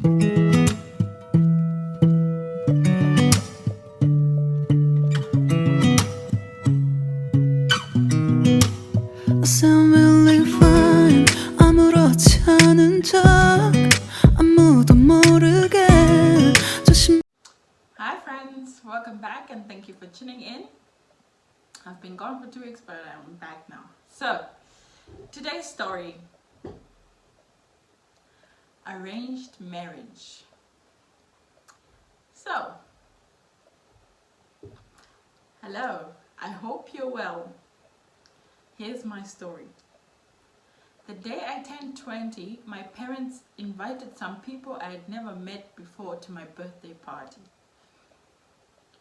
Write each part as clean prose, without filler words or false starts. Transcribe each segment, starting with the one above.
I sound really fine. 아무렇지 않은 척 아무도 모르게 조심. Hi friends, welcome back and thank you for tuning in. I've been gone for 2 weeks but I'm back now. So, today's story. Arranged marriage. So, hello, I hope you're well. Here's my story. The day I turned 20, my parents invited some people I had never met before to my birthday party.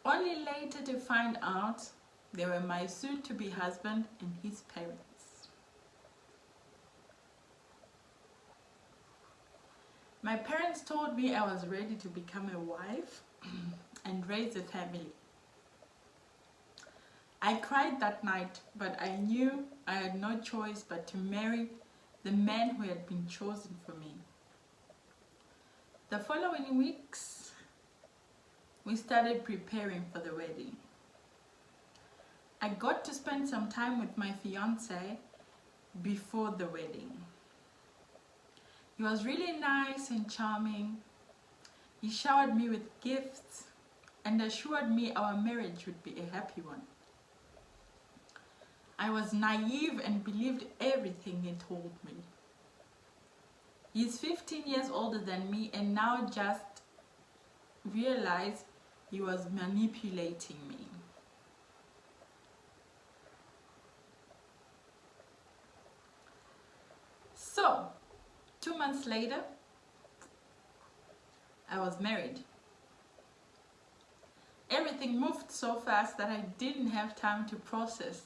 Only later to find out they were my soon-to-be husband and his parents. My parents told me I was ready to become a wife and raise a family. I cried that night, but I knew I had no choice but to marry the man who had been chosen for me. The following weeks, we started preparing for the wedding. I got to spend some time with my fiancé before the wedding. He was really nice and charming. He showered me with gifts and assured me our marriage would be a happy one. I was naive and believed everything he told me. He's 15 years older than me and now just realized he was manipulating me. So, 2 months later, I was married. Everything moved so fast that I didn't have time to process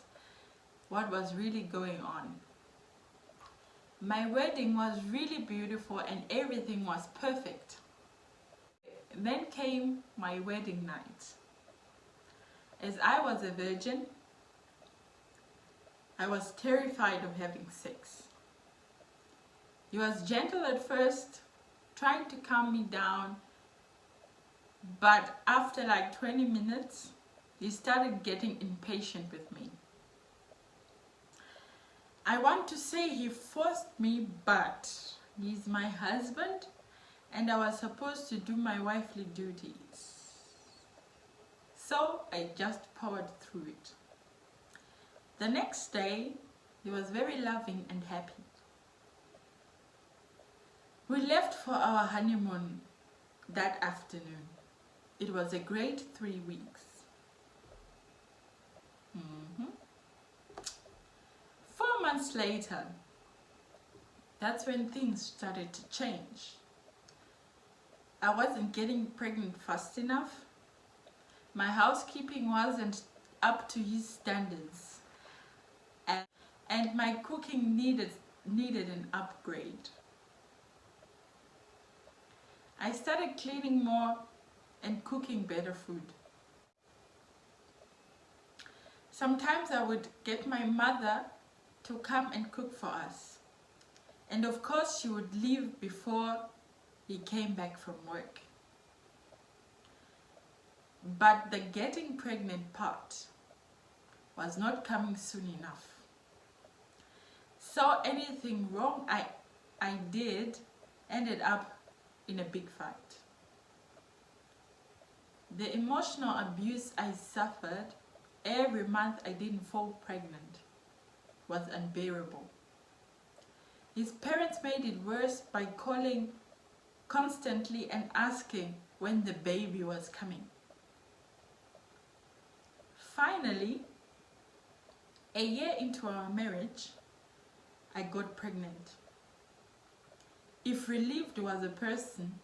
what was really going on. My wedding was really beautiful and everything was perfect. Then came my wedding night. As I was a virgin, I was terrified of having sex. He was gentle at first, trying to calm me down, but after like 20 minutes, he started getting impatient with me. I want to say he forced me, but he's my husband and I was supposed to do my wifely duties. So I just powered through it. The next day, he was very loving and happy. We left for our honeymoon that afternoon. It was a great 3 weeks. 4 months later, that's when things started to change. I wasn't getting pregnant fast enough. My housekeeping wasn't up to his standards. And my cooking needed an upgrade. I started cleaning more and cooking better food. Sometimes I would get my mother to come and cook for us. And of course she would leave before he came back from work. But the getting pregnant part was not coming soon enough. So anything wrong I did ended up in a big fight. The emotional abuse I suffered every month I didn't fall pregnant was unbearable. His parents made it worse by calling constantly and asking when the baby was coming. Finally, a year into our marriage, I got pregnant. If relieved was a person,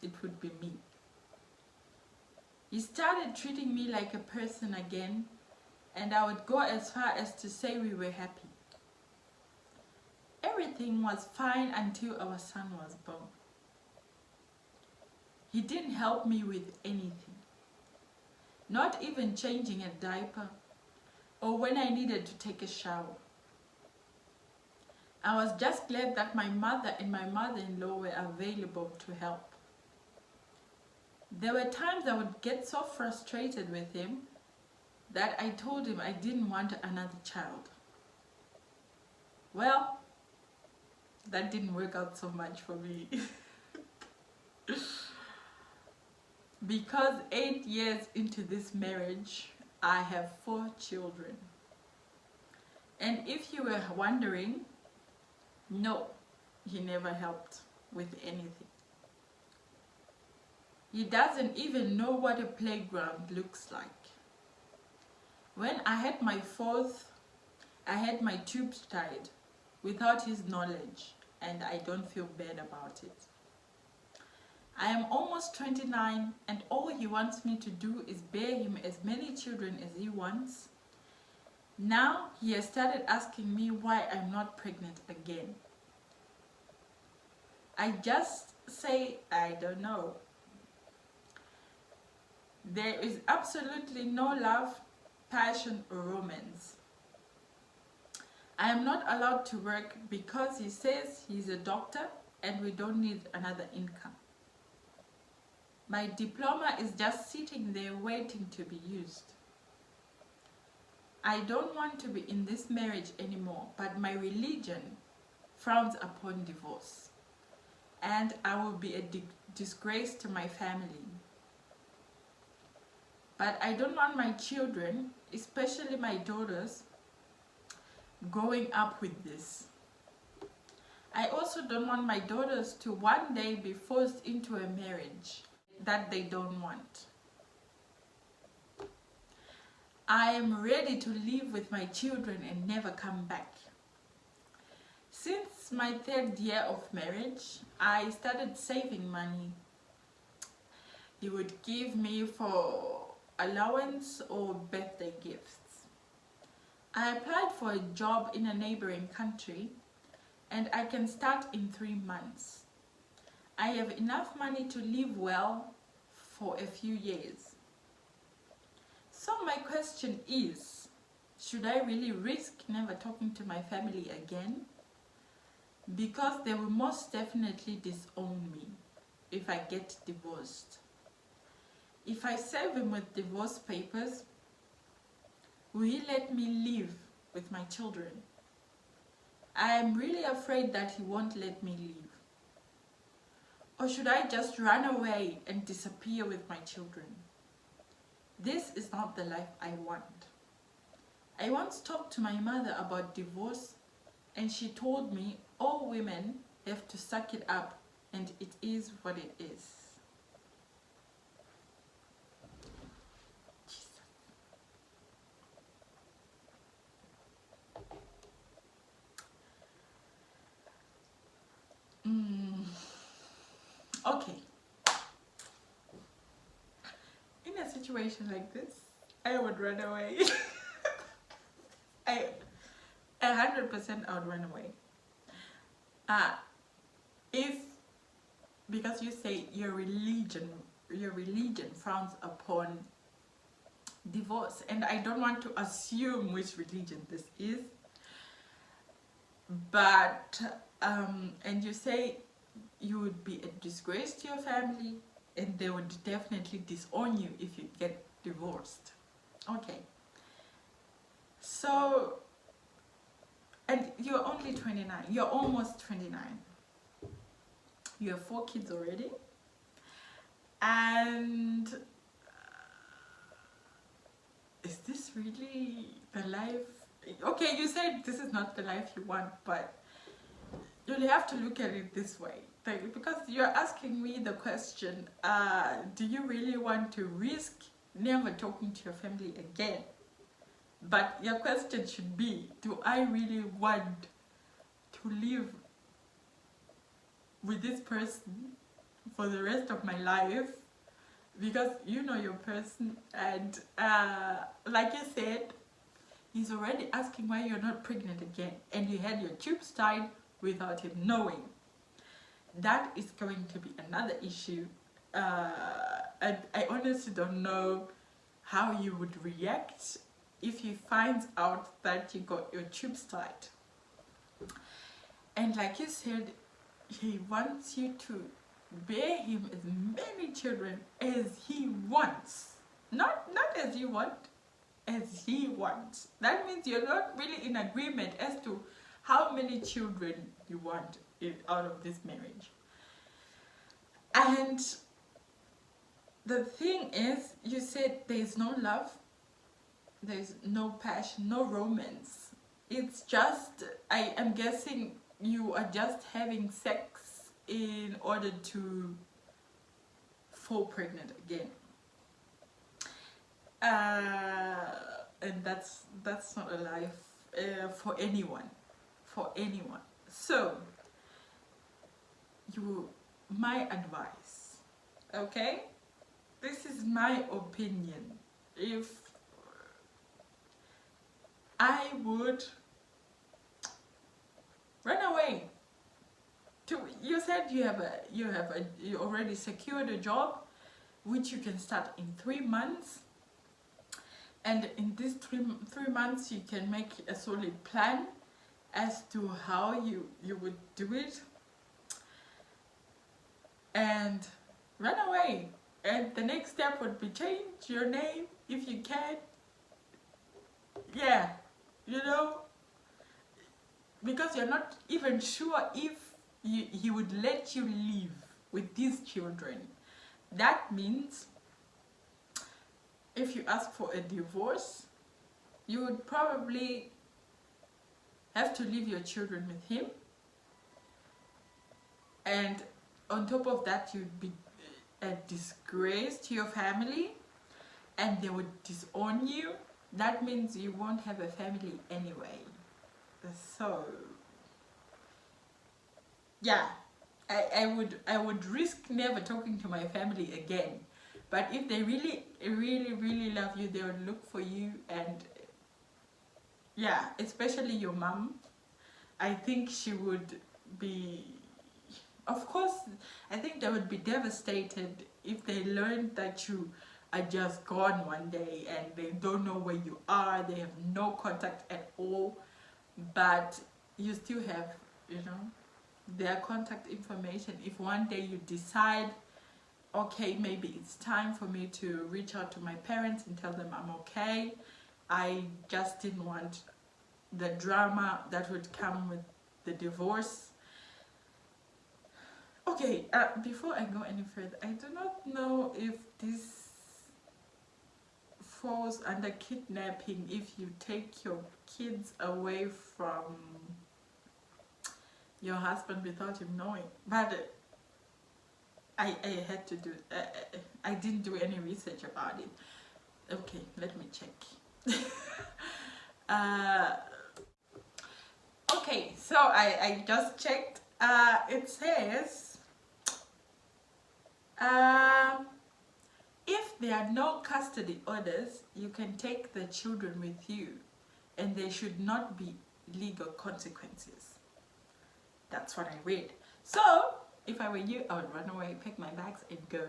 it would be me. He started treating me like a person again, and I would go as far as to say we were happy. Everything was fine until our son was born. He didn't help me with anything, not even changing a diaper or when I needed to take a shower. I was just glad that my mother and my mother-in-law were available to help. There were times I would get so frustrated with him that I told him I didn't want another child. Well, that didn't work out so much for me. Because 8 years into this marriage, I have 4 children. And if you were wondering, no, he never helped with anything. He doesn't even know what a playground looks like. When I had my 4th, I had my tubes tied without his knowledge, and I don't feel bad about it. I am almost 29, and all he wants me to do is bear him as many children as he wants. Now he has started asking me why I'm not pregnant again. I just say, I don't know. There is absolutely no love, passion, or romance. I am not allowed to work because he says he's a doctor and we don't need another income. My diploma is just sitting there waiting to be used. I don't want to be in this marriage anymore, but my religion frowns upon divorce, and I will be a disgrace to my family. But I don't want my children, especially my daughters, growing up with this. I also don't want my daughters to one day be forced into a marriage that they don't want. I am ready to live with my children and never come back. Since my 3rd year of marriage, I started saving money. He would give me for allowance or birthday gifts. I applied for a job in a neighboring country and I can start in 3 months. I have enough money to live well for a few years. So my question is, should I really risk never talking to my family again? Because they will most definitely disown me if I get divorced. If I serve him with divorce papers, will he let me live with my children? I am really afraid that he won't let me leave. Or should I just run away and disappear with my children? This is not the life I want. I once talked to my mother about divorce, and she told me all women have to suck it up, and it is what it is. Okay. In a situation like this, I would run away. 100% I would run away. Because you say your religion frowns upon divorce, and I don't want to assume which religion this is, but and you say you would be a disgrace to your family and they would definitely disown you if you get divorced. Okay, so, and you're only 29, you're almost 29, you have 4 kids already, and is this really the life? Okay, you said this is not the life you want, but you'll have to look at it this way, because you're asking me the question, do you really want to risk never talking to your family again? But your question should be, do I really want to live with this person for the rest of my life? Because you know your person, and like you said, he's already asking why you're not pregnant again, and you had your tubes tied without him knowing. That is going to be another issue, and I honestly don't know how you would react if he finds out that you got your tubes tied. And like you said, he wants you to bear him as many children as he wants. Not as you want, as he wants. That means you're not really in agreement as to how many children you want out of this marriage. And the thing is, you said there's no love, there's no passion, no romance. It's just, I am guessing you are just having sex in order to fall pregnant again. And that's not a life for anyone. So, my advice, okay? This is my opinion. If I would run away. You said you already secured a job, which you can start in 3 months, and in these 3 months you can make a solid plan as to how you would do it, and run away. And the next step would be change your name if you can. Yeah, because you're not even sure if he would let you live with these children. That means if you ask for a divorce, you would probably have to leave your children with him, and on top of that you'd be a disgrace to your family, and they would disown you. That means you won't have a family anyway. So yeah, I would risk never talking to my family again. But if they really love you, they would look for you. And yeah, especially your mom, I think she would be, of course, I think they would be devastated if they learned that you are just gone one day and they don't know where you are, they have no contact at all, but you still have, their contact information. If one day you decide, okay, maybe it's time for me to reach out to my parents and tell them I'm okay, I just didn't want the drama that would come with the divorce. Okay, before I go any further, I do not know if this falls under kidnapping if you take your kids away from your husband without him knowing, but I had to do I didn't do any research about it. Okay, let me check. Okay, so I just checked. It says if there are no custody orders, you can take the children with you, and there should not be legal consequences. That's what I read. So if I were you, I would run away, pack my bags and go.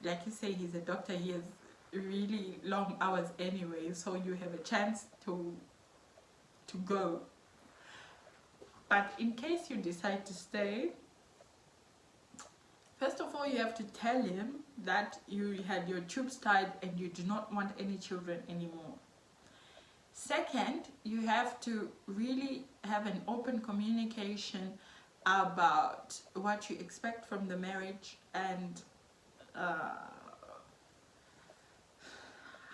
Like you say, he's a doctor, he has really long hours anyway, so you have a chance to go. But in case you decide to stay, first of all, you have to tell him that you had your tubes tied and you do not want any children anymore. Second, you have to really have an open communication about what you expect from the marriage and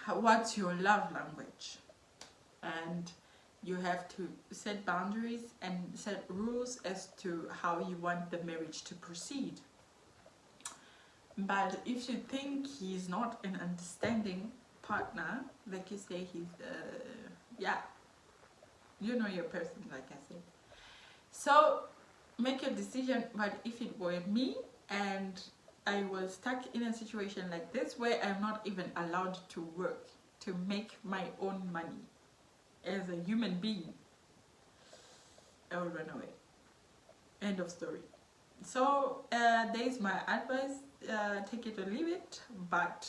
what's your love language. And you have to set boundaries and set rules as to how you want the marriage to proceed. But if you think he's not an understanding partner, like you say, he's yeah, you know your person, like I said. So make your decision. But if it were me and I was stuck in a situation like this where I'm not even allowed to work, to make my own money as a human being, I would run away. End of story. So there's my advice. Take it or leave it, but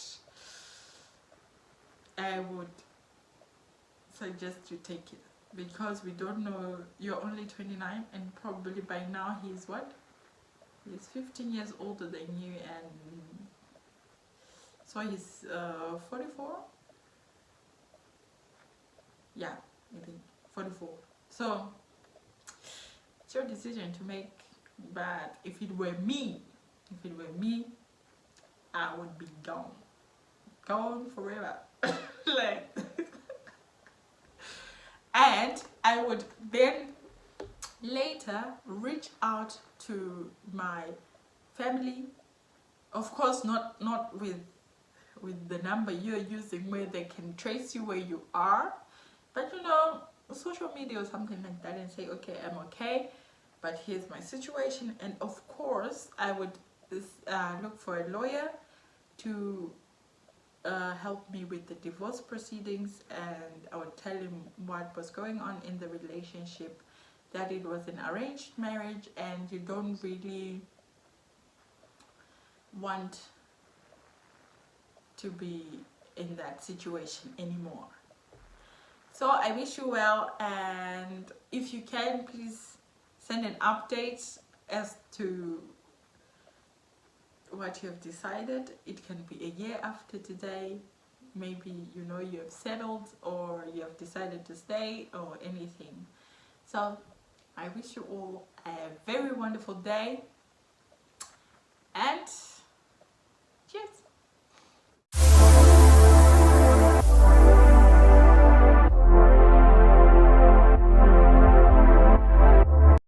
I would suggest you take it, because we don't know. You're only 29 and probably by now he's what, He's 15 years older than you, and so he's 44. Yeah, I think 44. So it's your decision to make. But if it were me, I would be gone forever. Like, and I would then later reach out to my family, of course not with the number you're using where they can trace you where you are, but you know, social media or something like that, and say, okay, I'm okay, but here's my situation. And of course I would look for a lawyer to help me with the divorce proceedings, and I would tell him what was going on in the relationship, that it was an arranged marriage and you don't really want to be in that situation anymore. So I wish you well, and if you can, please send an update as to what you have decided. It can be a year after today, maybe you know you have settled or you have decided to stay or anything. So I wish you all a very wonderful day, and